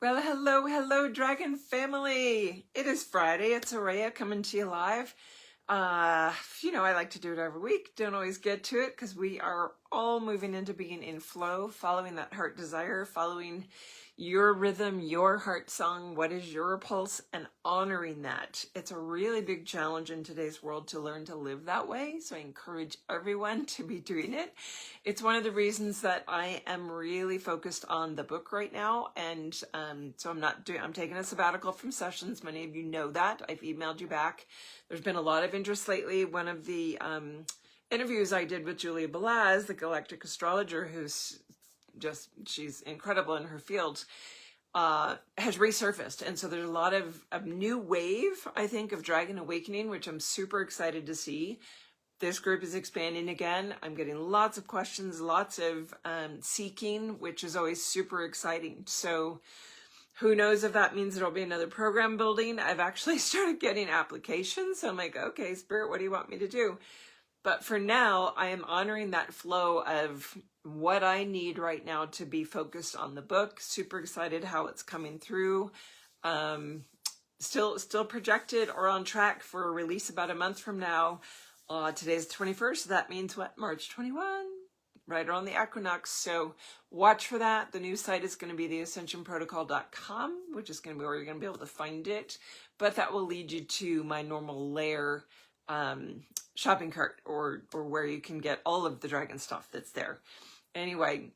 Well, hello, Dragon family. It is Friday. It's Araya coming to you live. I like to do it every week. Don't always get to it because we are all moving into being in flow, following that heart desire, following your rhythm, your heart song, what is your pulse, and honoring that. It's a really big challenge in today's world to learn to live that way. So I encourage everyone to be doing it. It's one of the reasons that I am really focused on the book right now. And so I'm taking a sabbatical from sessions. Many of you know that. I've emailed you back. There's been a lot of interest lately. One of the interviews I did with Julia Balaz, the galactic astrologer, she's incredible in her field, has resurfaced. And so there's a lot of new wave, I think, of Dragon Awakening, which I'm super excited to see. This group is expanding again. I'm getting lots of questions, lots of seeking, which is always super exciting. So who knows if that means there'll be another program building. I've actually started getting applications. So I'm like, okay, Spirit, what do you want me to do? But for now, I am honoring that flow of what I need right now to be focused on the book. Super excited how it's coming through. Still projected or on track for a release about a month from now. Today's the 21st. So that means what? March 21, right around the equinox. So watch for that. The new site is going to be theascensionprotocol.com, which is going to be where you're going to be able to find it. But that will lead you to my normal layer shopping cart or where you can get all of the dragon stuff that's there. Anyway,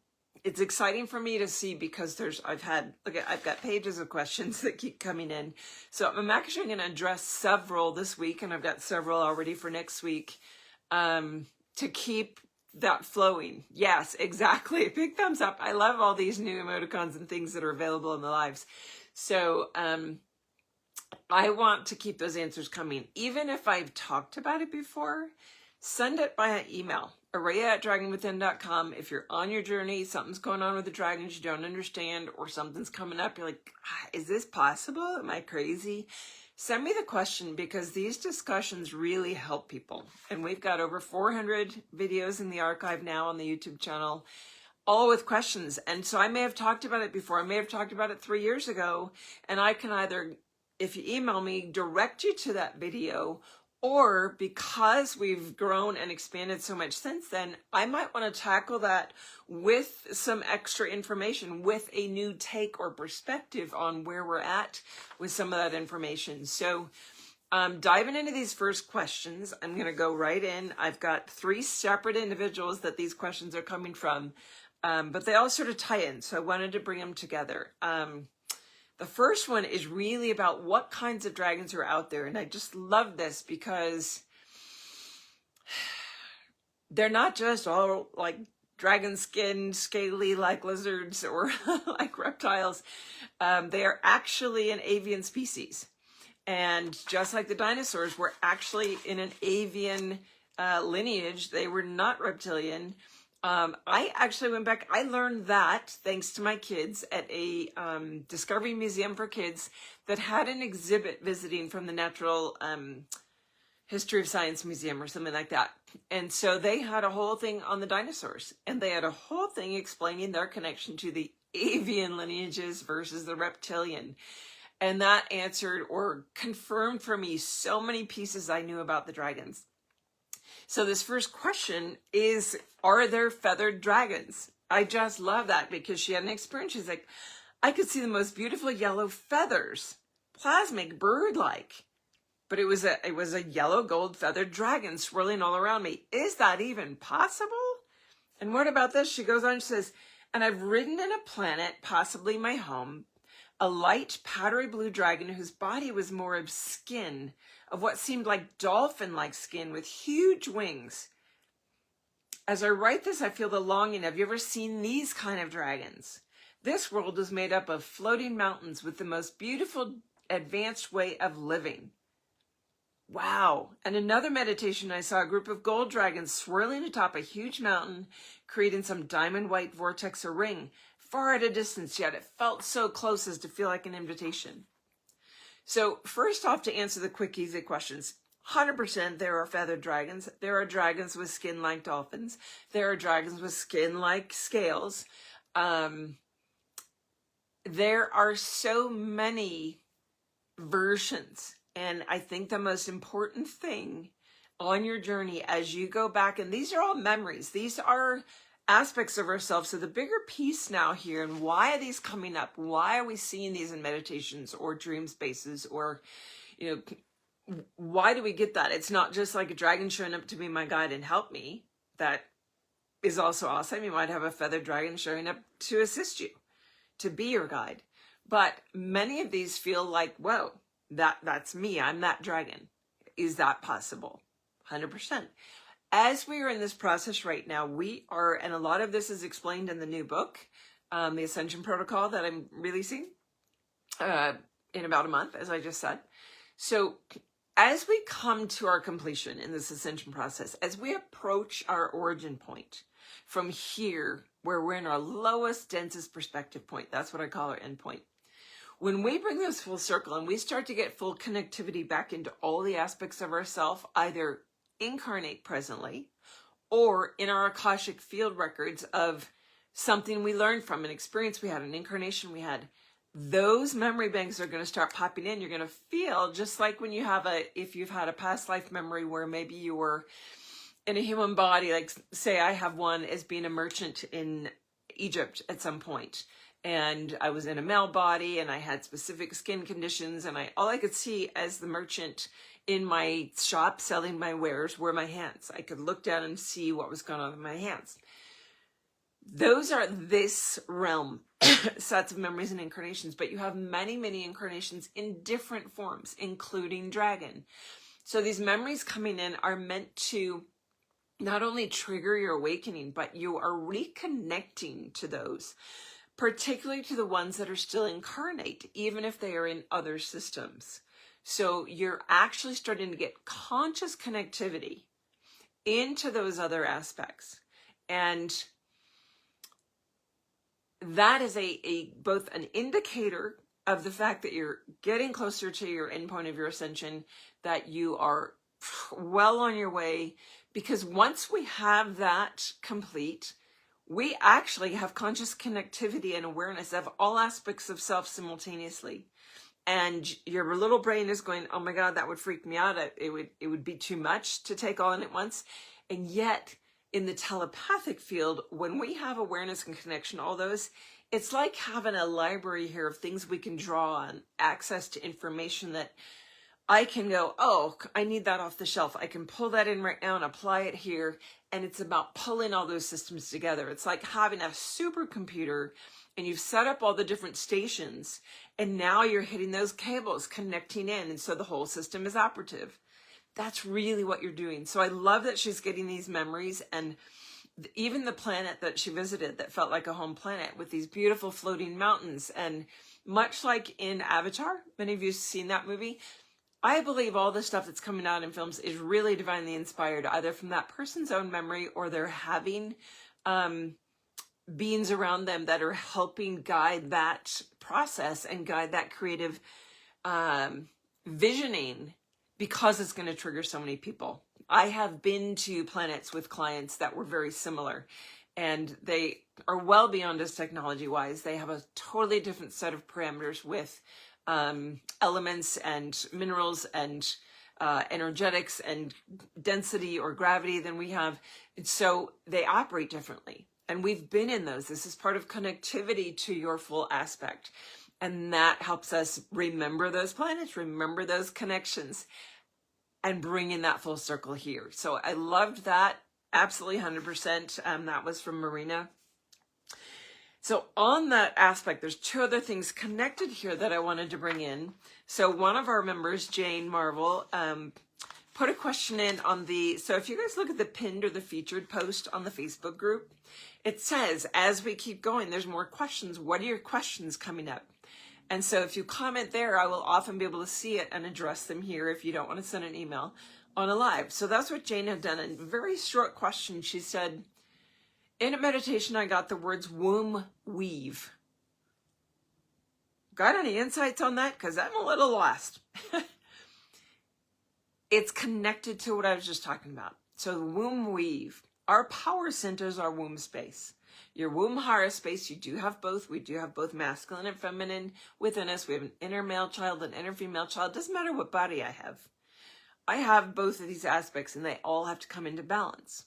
it's exciting for me to see because I've got pages of questions that keep coming in. So I'm actually going to address several this week, and I've got several already for next week, to keep that flowing. Yes, exactly. Big thumbs up. I love all these new emoticons and things that are available in the lives. So, I want to keep those answers coming. Even if I've talked about it before, send it via email, araya@dragonwithin.com. If you're on your journey, something's going on with the dragons you don't understand, or something's coming up, you're like, is this possible? Am I crazy? Send me the question, because these discussions really help people. And we've got over 400 videos in the archive now on the YouTube channel, all with questions. And so I may have talked about it before. I may have talked about it 3 years ago, and I can either, if you email me, direct you to that video, or because we've grown and expanded so much since then, I might want to tackle that with some extra information, with a new take or perspective on where we're at with some of that information. So diving into these first questions, I'm going to go right in. I've got 3 separate individuals that these questions are coming from, but they all sort of tie in. So I wanted to bring them together. The first one is really about what kinds of dragons are out there. And I just love this because they're not just all like dragon skin, scaly like lizards or like reptiles. They are actually an avian species. And just like the dinosaurs were actually in an avian lineage, they were not reptilian. I actually went back. I learned that thanks to my kids at a Discovery Museum for Kids that had an exhibit visiting from the Natural History of Science Museum or something like that. And so they had a whole thing on the dinosaurs, and they had a whole thing explaining their connection to the avian lineages versus the reptilian. And that answered or confirmed for me so many pieces I knew about the dragons. So this first question is, are there feathered dragons? I just love that because she had an experience. She's like, I could see the most beautiful yellow feathers, plasmic, bird-like. But it was a yellow gold feathered dragon swirling all around me. Is that even possible? And what about this? She goes on and says, and I've ridden in a planet, possibly my home, a light powdery blue dragon whose body was more of skin, of what seemed like dolphin-like skin with huge wings. As I write this, I feel the longing. Have you ever seen these kind of dragons? This world is made up of floating mountains with the most beautiful advanced way of living. Wow. And another meditation, I saw a group of gold dragons swirling atop a huge mountain, creating some diamond white vortex or ring, far at a distance, yet it felt so close as to feel like an invitation. So first off, to answer the quick, easy questions, 100% there are feathered dragons. There are dragons with skin like dolphins. There are dragons with skin like scales. there are so many versions. And I think the most important thing on your journey as you go back, and these are all memories, these are aspects of ourselves. So the bigger piece now here, and why are these coming up? Why are we seeing these in meditations or dream spaces, or, you know, why do we get that? It's not just like a dragon showing up to be my guide and help me. That is also awesome. You might have a feathered dragon showing up to assist you, to be your guide. But many of these feel like, whoa, that's me. I'm that dragon. Is that possible? 100%. As we are in this process right now, we are, and a lot of this is explained in the new book, the Ascension Protocol that I'm releasing in about a month, as I just said. So as we come to our completion in this ascension process, as we approach our origin point from here, where we're in our lowest, densest perspective point, that's what I call our end point. When we bring this full circle and we start to get full connectivity back into all the aspects of ourself, either incarnate presently or in our Akashic field records of something we learned from, an experience we had, an incarnation we had, those memory banks are going to start popping in. You're going to feel just like when you have if you've had a past life memory where maybe you were in a human body, like say I have one as being a merchant in Egypt at some point, and I was in a male body and I had specific skin conditions, and all I could see as the merchant in my shop selling my wares were my hands. I could look down and see what was going on with my hands. Those are this realm sets of memories and incarnations, but you have many, many incarnations in different forms, including dragon. So these memories coming in are meant to not only trigger your awakening, but you are reconnecting to those, particularly to the ones that are still incarnate, even if they are in other systems. So you're actually starting to get conscious connectivity into those other aspects. And that is both an indicator of the fact that you're getting closer to your endpoint of your ascension, that you are well on your way, because once we have that complete, we actually have conscious connectivity and awareness of all aspects of self simultaneously. And your little brain is going, oh my God, that would freak me out. It would be too much to take all in at once. And yet, in the telepathic field, when we have awareness and connection, all those, it's like having a library here of things we can draw on, access to information that I can go, oh, I need that off the shelf. I can pull that in right now and apply it here. And it's about pulling all those systems together. It's like having a supercomputer, and you've set up all the different stations, and now you're hitting those cables, connecting in, and so the whole system is operative. That's really what you're doing. So I love that she's getting these memories, and even the planet that she visited that felt like a home planet with these beautiful floating mountains. And much like in Avatar, many of you have seen that movie, I believe all the stuff that's coming out in films is really divinely inspired, either from that person's own memory, or they're having beings around them that are helping guide that process and guide that creative visioning, because it's going to trigger so many people. I have been to planets with clients that were very similar, and they are well beyond us technology-wise. They have a totally different set of parameters with elements and minerals and energetics and density or gravity than we have. And so they operate differently. And we've been in those. This is part of connectivity to your full aspect. And that helps us remember those planets, remember those connections, and bring in that full circle here. So I loved that. Absolutely 100%. That was from Marina. So on that aspect, there's two other things connected here that I wanted to bring in. So one of our members, Jane Marvel, put a question in on so if you guys look at the pinned or the featured post on the Facebook group, it says, as we keep going, there's more questions. What are your questions coming up? And so if you comment there, I will often be able to see it and address them here if you don't want to send an email on a live. So that's what Jane had done. A very short question. She said, in a meditation, I got the words womb weave. Got any insights on that? Because I'm a little lost. It's connected to what I was just talking about. So the womb weave. Our power centers are womb space. Your womb hara space, you do have both. We do have both masculine and feminine within us. We have an inner male child, an inner female child. Doesn't matter what body I have. I have both of these aspects, and they all have to come into balance.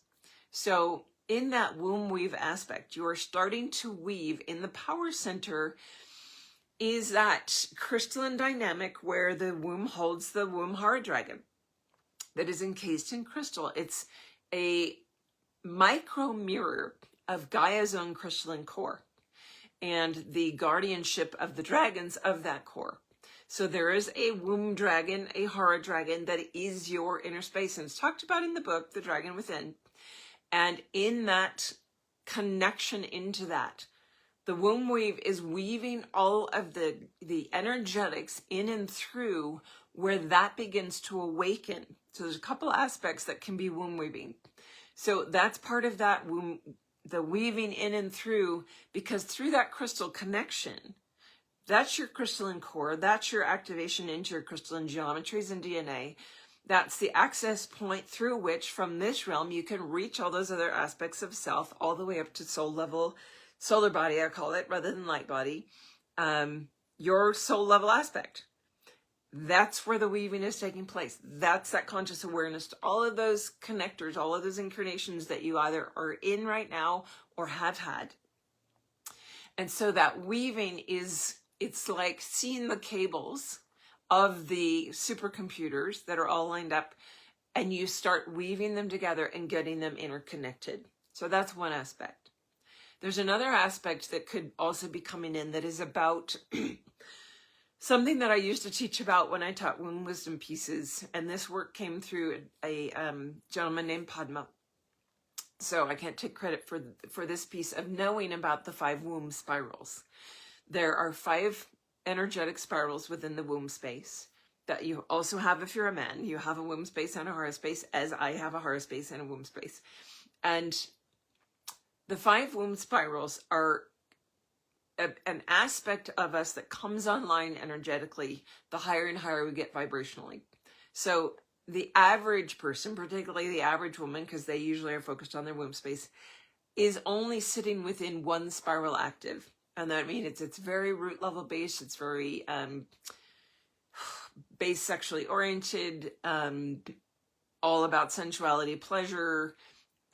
So in that womb weave aspect, you are starting to weave in the power center is that crystalline dynamic where the womb holds the womb hara dragon that is encased in crystal. It's a micro mirror of Gaia's own crystalline core and the guardianship of the dragons of that core. So there is a womb dragon, a hara dragon that is your inner space, and it's talked about in the book, The Dragon Within. And in that connection into that, the womb weave is weaving all of the energetics in and through where that begins to awaken. So there's a couple aspects that can be womb weaving. So that's part of that womb, the weaving in and through, because through that crystal connection, that's your crystalline core, that's your activation into your crystalline geometries and DNA. That's the access point through which from this realm you can reach all those other aspects of self all the way up to soul level, solar body, I call it, rather than light body, your soul level aspect. That's where the weaving is taking place. That's that conscious awareness to all of those connectors, all of those incarnations that you either are in right now or have had. And so that weaving is, it's like seeing the cables of the supercomputers that are all lined up, and you start weaving them together and getting them interconnected. So that's one aspect. There's another aspect that could also be coming in that is about something that I used to teach about when I taught womb wisdom pieces, and this work came through a gentleman named Padma. So I can't take credit for this piece of knowing about the 5 womb spirals. There are 5 energetic spirals within the womb space that you also have if you're a man. You have a womb space and a hara space, as I have a hara space and a womb space. And the 5 womb spirals are an aspect of us that comes online energetically the higher and higher we get vibrationally. So the average person, particularly the average woman, because they usually are focused on their womb space, is only sitting within 1 spiral active. And that means it's very root level based. It's very base sexually oriented, all about sensuality, pleasure,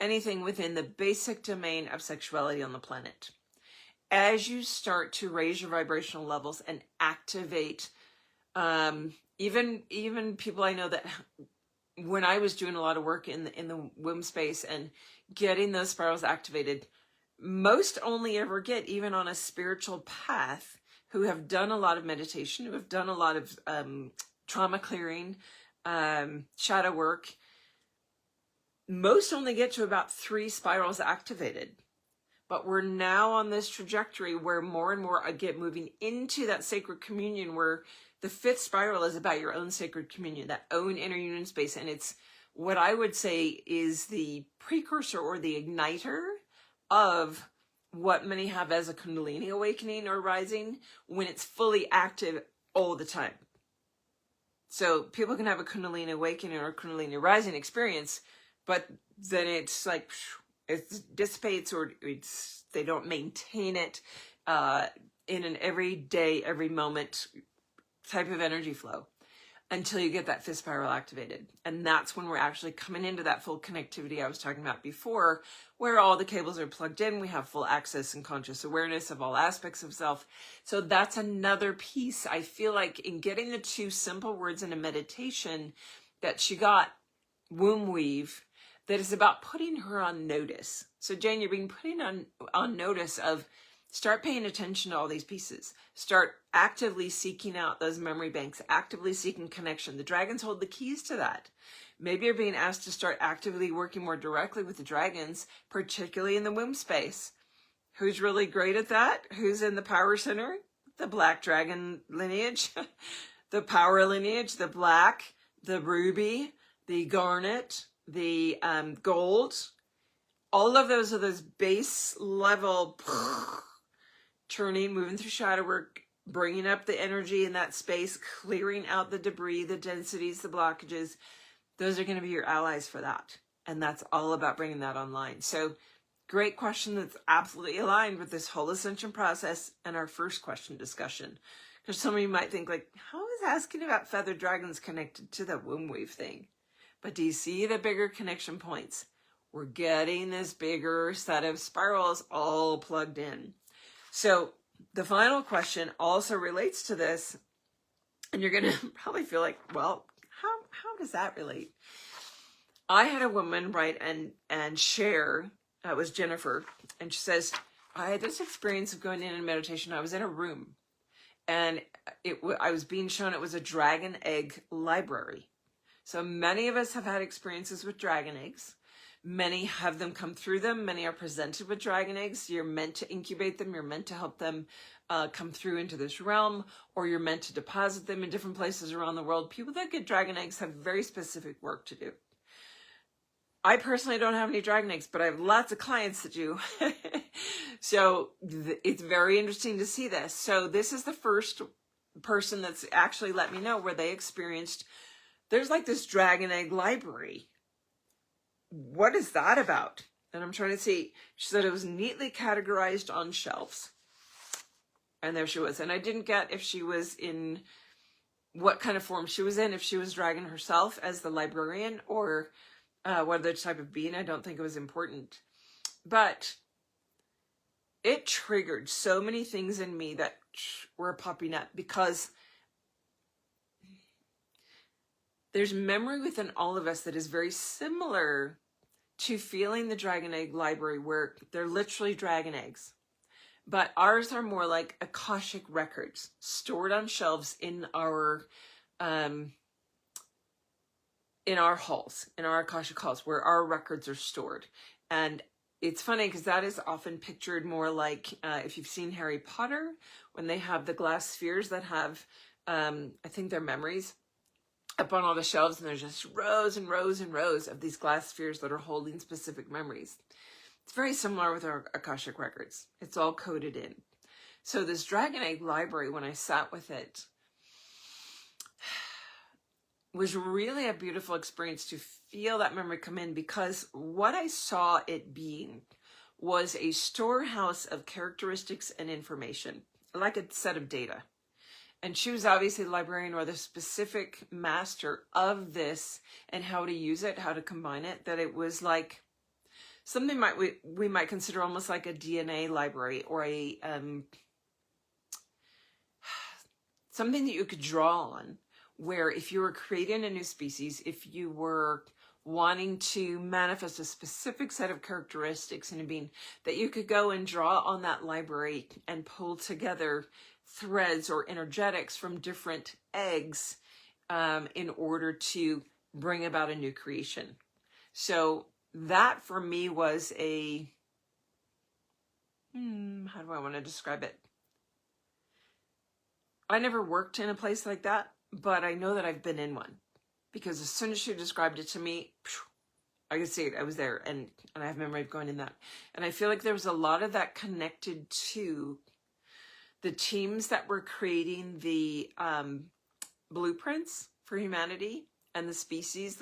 anything within the basic domain of sexuality on the planet. As you start to raise your vibrational levels and activate, even people I know that when I was doing a lot of work in the womb space and getting those spirals activated, most only ever get, even on a spiritual path, who have done a lot of meditation, who have done a lot of trauma clearing, shadow work, most only get to about 3 spirals activated. But we're now on this trajectory where more and more I get moving into that sacred communion, where the 5th spiral is about your own sacred communion, that own inner union space. And it's what I would say is the precursor or the igniter of what many have as a Kundalini awakening or rising, when it's fully active all the time. So people can have a Kundalini awakening or a Kundalini rising experience, but then it's like it dissipates, or they don't maintain it in an everyday, every moment type of energy flow until you get that 5th spiral activated. And that's when we're actually coming into that full connectivity I was talking about before, where all the cables are plugged in. We have full access and conscious awareness of all aspects of self. So that's another piece. I feel like in getting the 2 simple words in a meditation that she got, womb weave, that is about putting her on notice. So Jane, you're being put on notice of, start paying attention to all these pieces. Start actively seeking out those memory banks, actively seeking connection. The dragons hold the keys to that. Maybe you're being asked to start actively working more directly with the dragons, particularly in the womb space. Who's really great at that? Who's in the power center? The black dragon lineage, the power lineage, the black, the ruby, the garnet, the gold. All of those are those base level turning, moving through shadow work, bringing up the energy in that space, clearing out the debris, the densities, the blockages. Those are going to be your allies for that. And that's all about bringing that online. So Great question that's absolutely aligned with this whole ascension process and our first question discussion. Because some of you might think like, how is asking about feathered dragons connected to the womb wave thing? But do you see the bigger connection points? We're getting this bigger set of spirals all plugged in. So the final question also relates to this, and you're going to probably feel like, well, how does that relate? I had a woman write and share, it was Jennifer, and she says, I had this experience of going in meditation. I was in a room, and I was being shown it was a dragon egg library. So many of us have had experiences with dragon eggs. Many have them come through them. Many are presented with dragon eggs. You're meant to incubate them. You're meant to help them come through into this realm, or you're meant to deposit them in different places around the world. People that get dragon eggs have very specific work to do. I personally don't have any dragon eggs, but I have lots of clients that do. So it's very interesting to see this. So this is the first person that's actually let me know where they experienced, there's like this dragon egg library. What is that about? And I'm trying to see. She said it was neatly categorized on shelves. And there she was. And I didn't get if she was in what kind of form she was in, if she was dragon herself as the librarian, or what other type of being. I don't think it was important. But it triggered so many things in me that were popping up, because there's memory within all of us that is very similar to feeling the dragon egg library, where they're literally dragon eggs. But ours are more like Akashic records stored on shelves in our halls, in our Akashic halls, where our records are stored. And it's funny because that is often pictured more like, if you've seen Harry Potter, when they have the glass spheres that have, I think they're memories, up on all the shelves, and there's just rows and rows and rows of these glass spheres that are holding specific memories. It's very similar with our Akashic records. It's all coded in. So this dragon egg library, when I sat with it, was really a beautiful experience to feel that memory come in, because what I saw it being was a storehouse of characteristics and information, like a set of data. And she was obviously the librarian, or the specific master of this, and how to use it, how to combine it, that it was like something we might consider almost like a DNA library, or a something that you could draw on, where if you were creating a new species, if you were wanting to manifest a specific set of characteristics in a being, that you could go and draw on that library and pull together threads or energetics from different eggs in order to bring about a new creation. So that for me was a, how do I want to describe it? I never worked in a place like that, but I know that I've been in one, because as soon as she described it to me, I could see it. I was there, and I have memory of going in that. And I feel like there was a lot of that connected to the teams that were creating the blueprints for humanity and the species,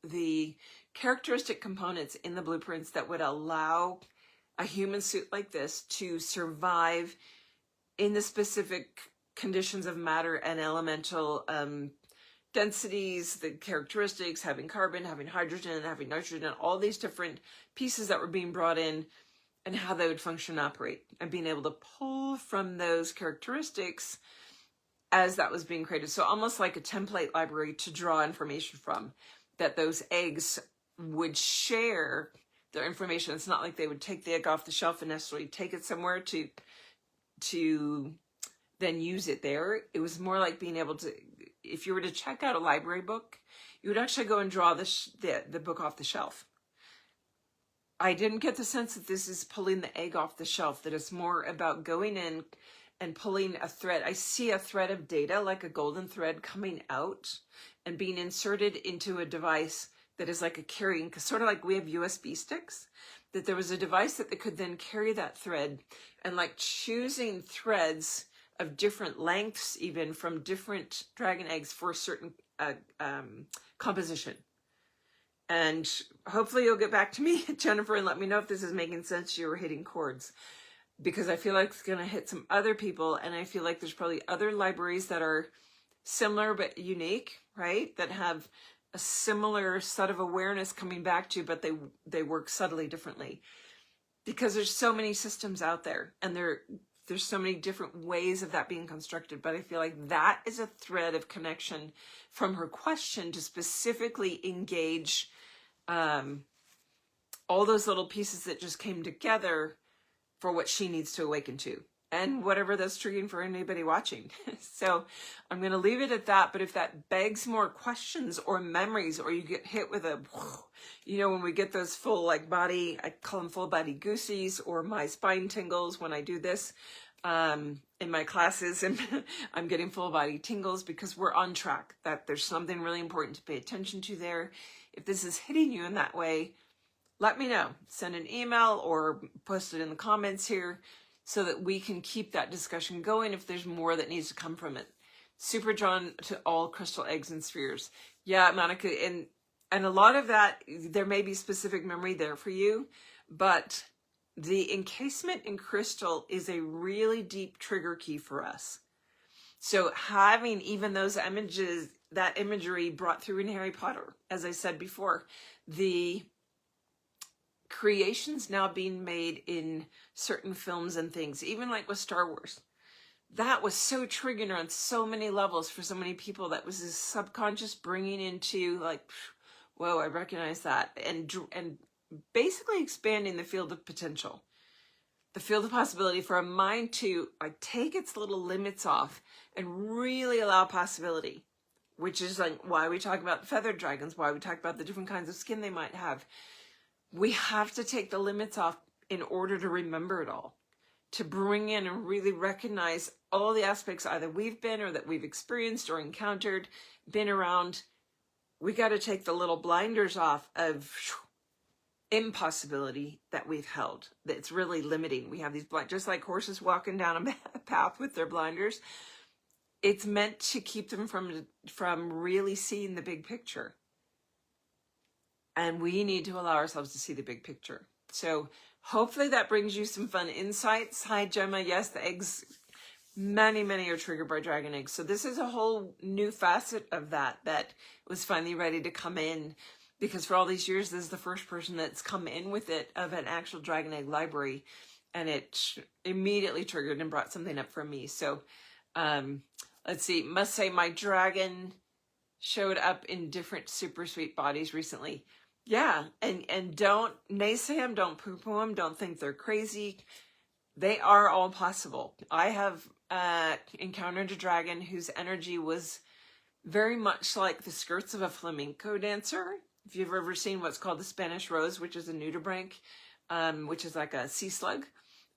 the characteristic components in the blueprints that would allow a human suit like this to survive in the specific conditions of matter and elemental densities, the characteristics, having carbon, having hydrogen, having nitrogen, all these different pieces that were being brought in, and how they would function and operate, and being able to pull from those characteristics as that was being created. So almost like a template library to draw information from, that those eggs would share their information. It's not like they would take the egg off the shelf and necessarily take it somewhere to then use it there. It was more like being able to, if you were to check out a library book, you would actually go and draw the book off the shelf. I didn't get the sense that this is pulling the egg off the shelf, that it's more about going in and pulling a thread. I see a thread of data, like a golden thread, coming out and being inserted into a device that is like a carrying, sort of like we have USB sticks, that there was a device that they could then carry that thread, and like choosing threads of different lengths, even from different dragon eggs for a certain composition. And hopefully you'll get back to me, Jennifer, and let me know if this is making sense to you or hitting chords. Because I feel like it's going to hit some other people, and I feel like there's probably other libraries that are similar but unique, right? That have a similar set of awareness coming back to you, but they work subtly differently. Because there's so many systems out there, and there's so many different ways of that being constructed. But I feel like that is a thread of connection from her question to specifically engage all those little pieces that just came together for what she needs to awaken to, and whatever that's triggering for anybody watching. So I'm going to leave it at that. But if that begs more questions or memories, or you get hit with a, you know, when we get those full like body, I call them full body goosies, or my spine tingles when I do this in my classes, and I'm getting full body tingles because we're on track, that there's something really important to pay attention to there. If this is hitting you in that way, let me know. Send an email or post it in the comments here so that we can keep that discussion going if there's more that needs to come from it. Super drawn to all crystal eggs and spheres. Yeah, Monica, and a lot of that, there may be specific memory there for you, but the encasement in crystal is a really deep trigger key for us. So having even those images, that imagery brought through in Harry Potter, as I said before, the creations now being made in certain films and things, even like with Star Wars, that was so triggering on so many levels for so many people. That was this subconscious bringing into like, whoa, I recognize that, and basically expanding the field of potential, the field of possibility for a mind to take its little limits off and really allow possibility, which is like why we talk about feathered dragons, why we talk about the different kinds of skin they might have. We have to take the limits off in order to remember it all, to bring in and really recognize all the aspects either we've been or that we've experienced or encountered, been around. We got to take the little blinders off of impossibility that we've held, that's really limiting. We have these just like horses walking down a path with their blinders. It's meant to keep them from really seeing the big picture. And we need to allow ourselves to see the big picture. So hopefully that brings you some fun insights. Hi, Gemma. Yes, the eggs, many are triggered by dragon eggs. So this is a whole new facet of that was finally ready to come in, because for all these years, this is the first person that's come in with it of an actual dragon egg library. And it immediately triggered and brought something up for me. So let's see. Must say my dragon showed up in different super sweet bodies recently. Yeah, and don't naysay them, don't poo-poo them, don't think they're crazy. They are all possible. I have encountered a dragon whose energy was very much like the skirts of a flamenco dancer. If you've ever seen what's called the Spanish Rose, which is a nudibranch, which is like a sea slug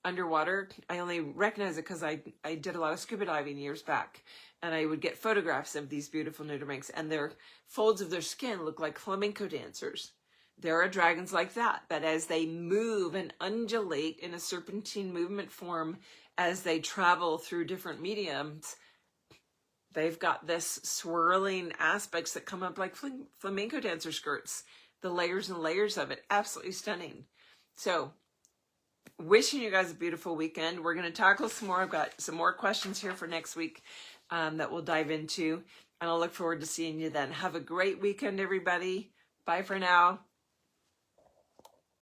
underwater. I only recognize it because I did a lot of scuba diving years back, and I would get photographs of these beautiful nudibranchs, and their folds of their skin look like flamenco dancers. There are dragons like that as they move and undulate in a serpentine movement form as they travel through different mediums, they've got this swirling aspects that come up like flamenco dancer skirts, the layers and layers of it. Absolutely stunning. So wishing you guys a beautiful weekend. We're going to tackle some more. I've got some more questions here for next week that we'll dive into, and I'll look forward to seeing you then. Have a great weekend, everybody. Bye for now.